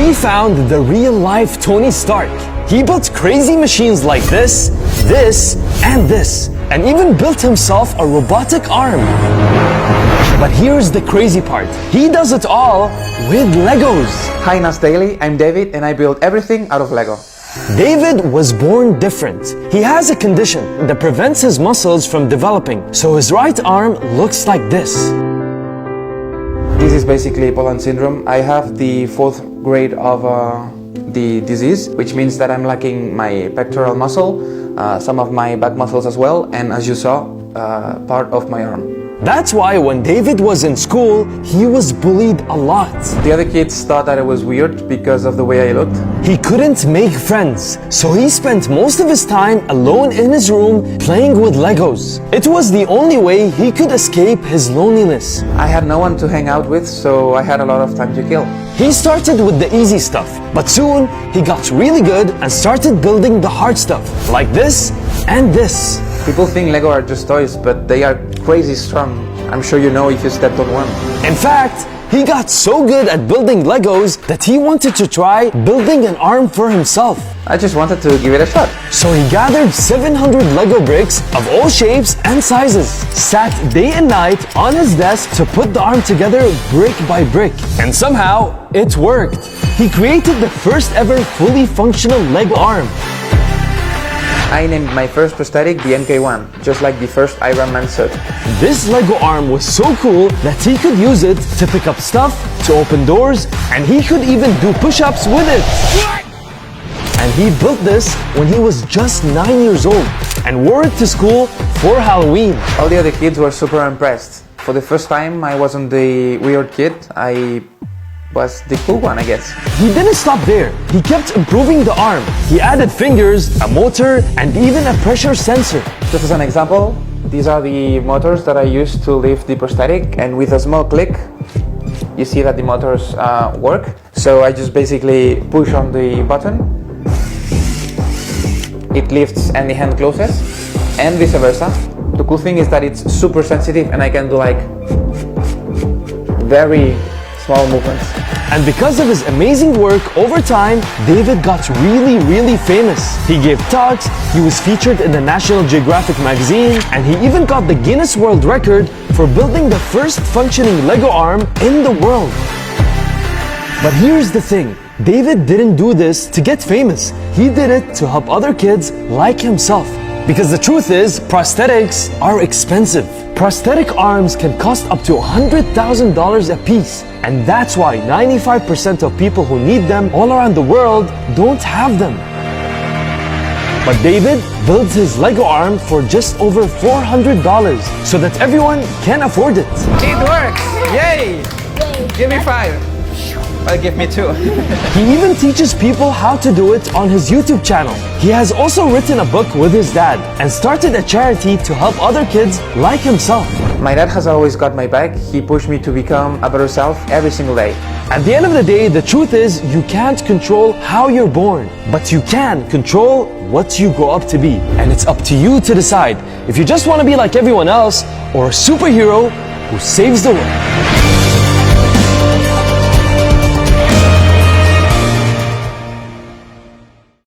we found the real-life Tony Stark. He built crazy machines like this, and even built himself a robotic arm. But here's the crazy part. He does it all with Legos. Hi Nas Daily, I'm David and I build everything out of Lego. David was born different. He has a condition that prevents his muscles from developing, so his right arm looks like this. This is basically Poland syndrome. I have the 4th grade of the disease, which means that I'm lacking my pectoral muscle, some of my back muscles as well, and as you saw, part of my arm. That's why when David was in school, he was bullied a lot. The other kids thought that I was weird because of the way I looked. He couldn't make friends, so he spent most of his time alone in his room playing with Legos. It was the only way he could escape his loneliness. I had no one to hang out with, so I had a lot of time to kill. He started with the easy stuff, but soon he got really good and started building the hard stuff, like this and this. People think Lego are just toys, but they are crazy strong. I'm sure you know if you stepped on one. In fact, he got so good at building Legos that he wanted to try building an arm for himself. I just wanted to give it a shot. So he gathered 700 Lego bricks of all shapes and sizes, sat day and night on his desk to put the arm together brick by brick. And somehow, it worked. He created the first ever fully functional Lego arm. I named my first prosthetic the MK1, just like the first Iron Man suit. This Lego arm was so cool that he could use it to pick up stuff, to open doors, and he could even do push-ups with it. And he built this when he was just 9 years old and wore it to school for Halloween. All the other kids were super impressed. For the first time, I wasn't the weird kid, I was the cool one, I guess. He didn't stop there. He kept improving the arm. He added fingers, a motor, and even a pressure sensor. Just as an example, these are the motors that I used to lift the prosthetic, and with a small click, you see that the motors work. So I just basically push on the button, it lifts and the hand closes, and vice versa. The cool thing is that it's super sensitive and I can do like very small movements. And because of his amazing work over time, David got really famous. He gave talks, he was featured in the National Geographic magazine, and he even got the Guinness World Record for building the first functioning Lego arm in the world. But here's the thing, David didn't do this to get famous. He did it to help other kids like himself. Because the truth is, prosthetics are expensive. Prosthetic arms can cost up to $100,000 a piece. And that's why 95% of people who need them all around the world don't have them. But David builds his Lego arm for just over $400 so that everyone can afford it. It works! Yay! Give me 5. Well, give me 2. He even teaches people how to do it on his YouTube channel. He has also written a book with his dad and started a charity to help other kids like himself. My dad has always got my back. He pushed me to become a better self every single day. At the end of the day, the truth is you can't control how you're born, but you can control what you grow up to be. And it's up to you to decide if you just want to be like everyone else or a superhero who saves the world.